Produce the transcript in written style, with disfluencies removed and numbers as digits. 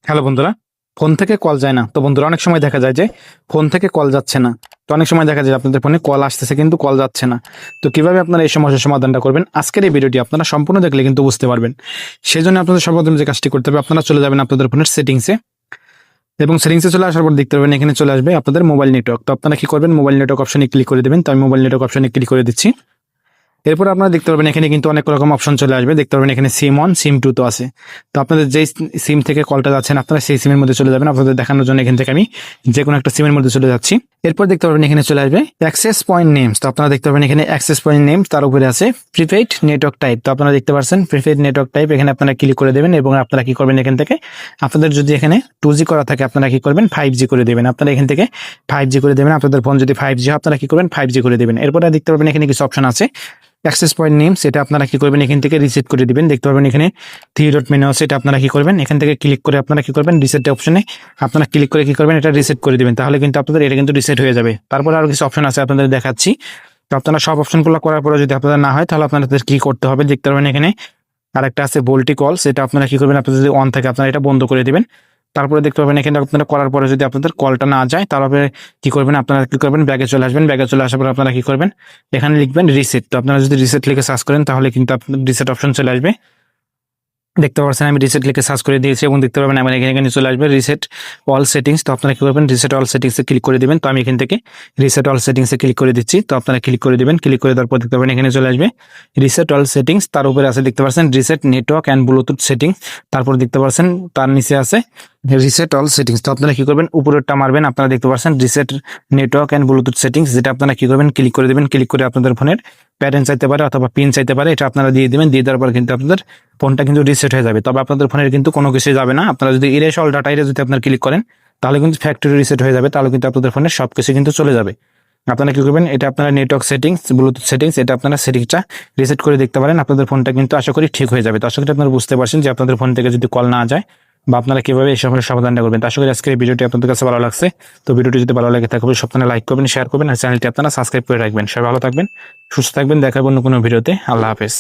Hello বন্ধুরা, phone থেকে call যায় না। তো বন্ধুরা, অনেক সময় দেখা যায় যে ফোন থেকে কল যাচ্ছে না। তো অনেক সময় দেখা যায় আপনাদের ফোনে কল আসতেছে কিন্তু কল যাচ্ছে না। তো কিভাবে আপনারা এই সমস্যার সমাধানটা করবেন, আজকের এই ভিডিওটি আপনারা সম্পূর্ণ দেখলে কিন্তু বুঝতে পারবেন। সেই জন্য আপনাদের সর্বপ্রথম যে কাজটি করতে হবে, আপনারা চলে যাবেন আপনাদের ফোনের সেটিংসে, এবং সেটিংসে চলে আসার পর দেখতে পাবেন এখানে চলে আসবে আপনাদের মোবাইল নেটওয়ার্ক। তো আপনারা কি করবেন, মোবাইল নেটওয়ার্ক অপশনে ক্লিক করে দেবেন। তো আমি মোবাইল নেটওয়ার্ক অপশনে ক্লিক করে দিচ্ছি। এরপর আপনারা দেখতে পারবেন এখানে কিন্তু অনেক রকম অপশন চলে আসবে। দেখতে পারবেন এখানে সিম অন, সিম টু তো আছে। তো আপনাদের যেই সিম থেকে কলটা যাচ্ছেন আপনারা সেই সিমের মধ্যে চলে যাবেন। আপনাদের দেখানোর জন্য এখান থেকে আমি যে কোনো একটা সিমের মধ্যে চলে যাচ্ছি। এরপর দেখতে পারবেন এখানে চলে আসবে অ্যাক্সেস পয়েন্ট নেমস। তো আপনারা দেখতে পারবেন এখানে অ্যাক্সেস পয়েন্ট নেমস, তার উপরে আছে প্রিপেইড নেটওয়ার্ক টাইপ। তো আপনারা দেখতে পাচ্ছেন প্রিপেইড নেটওয়ার্ক টাইপ, এখানে আপনারা ক্লিক করে দেবেন এবং আপনারা কি করবেন, এখান থেকে আপনাদের যদি এখানে 2G করা থাকে আপনারা কি করবেন 5G করে দেবেন। আপনারা এখান থেকে 5G করে দেবেন। আপনাদের ফোন যদি 5G হয় আপনারা কি করবেন 5G করে দেবেন। এরপরে দেখতে পারবেন এখানে কিছু অপশন আছে অ্যাক্সেস পয়েন্ট নেম, সেটা আপনারা কি করবেন এখান থেকে রিসেট করে দিবেন। দেখতে পারবেন এখানে 3 ডট মেনু আছে, এটা আপনারা কি করবেন এখান থেকে ক্লিক করে আপনারা কি করবেন রিসেট অপশনে আপনারা ক্লিক করে কি করবেন এটা রিসেট করে দিবেন। তাহলে কিন্তু আপনাদের এটা কিন্তু রিসেট হয়ে যাবে। তারপরে আরো কিছু অপশন আছে আপনাদের দেখাচ্ছি। তো আপনারা সব অপশনগুলো করার পরে যদি আপনাদের না হয় তাহলে আপনাদের কি করতে হবে, দেখতে পারবেন এখানে আরেকটা আছে ভোল্টি কল, সেটা আপনারা কি করবেন, আপনাদের যদি অন থাকে আপনারা এটা বন্ধ করে দিবেন। তারপরে দেখতে পাবেন এখানে আপনারা করার পরে যদি আপনাদের কলটা না যায় তাহলে কি করবেন, আপনারা কি করবেন ব্যাগে চলে আসবেন। ব্যাগে চলে আসার পর আপনারা কি করবেন, এখানে লিখবেন রিসেট। তো আপনারা যদি রিসেট লিখে সার্চ করেন তাহলে কিন্তু আপনাদের রিসেট অপশন চলে আসবে। দেখতে পাচ্ছেন আমি রিসেট লিখে সার্চ করে দিয়েছি এবং দেখতে পাবেন আমার এখানে চলে আসবে রিসেট অল সেটিংস। তো আপনারা কি করবেন রিসেট অল সেটিংসে ক্লিক করে দিবেন। তো আমি এখান থেকে রিসেট অল সেটিংসে ক্লিক করে দিচ্ছি। তো আপনারা ক্লিক করে দিবেন। ক্লিক করে দেওয়ার পর দেখতে পাবেন এখানে চলে আসবে রিসেট অল সেটিংস, তার উপরে আছে দেখতে পাচ্ছেন reset network and Bluetooth settings. তারপর দেখতে পাচ্ছেন তার নিচে আছে রিসেট অল সেটিংস। তো আপনারা কি করবেন উপরেরটা মারবেন, আপনারা দেখতে পাচ্ছেন reset network and Bluetooth settings, যেটা আপনারা কি করবেন ক্লিক করে দেবেন। ক্লিক করে আপনাদের ফোনের প্যাটার্ন চাইতে পারে অথবা পিন চাইতে পারে, এটা আপনারা দিয়ে দিবেন। দিয়ে দেওয়ার পর কিন্তু আপনাদের ফোনটা কিন্তু রিসেট হয়ে যাবে। তবে আপনাদের ফোনের কিন্তু কোনো কিছু যাবে না। আপনারা যদি ইরেজ অল ডাটা যদি আপনারা ক্লিক করেন তাহলে কিন্তু ফ্যাক্টরি রিসেট হয়ে যাবে। তাহলে কিন্তু আপনাদের ফোনের সবকিছু কিন্তু চলে যাবে। আপনারা কি করবেন, এটা আপনারা নেটওয়ার্ক সেটিংস ব্লুটুথ সেটিংস, এটা আপনারা সেটিংসটা রিসেট করে দেখতে পারেন। আপনাদের ফোনটা কিন্তু আশা করি ঠিক হয়ে যাবে। তো আশা করি আপনারা বুঝতে পারছেন যে আপনাদের ফোন থেকে যদি কল না যায় বা আপনারা কিভাবে এই সমস্যার সমাধানটা করবেন। তো আশা করি আজকের এই ভিডিওটি আপনাদের কাছে ভালো লাগছে। তো ভিডিওটি যদি ভালো লাগে তাহলে সবসময় লাইক করবেন, শেয়ার করবেন আর চ্যানেলটি আপনারা সাবস্ক্রাইব করে রাখবেন। সবাই ভালো থাকবেন, সুস্থ থাকবেন। দেখা হবে অন্য কোনো ভিডিওতে। আল্লাহ হাফেজ।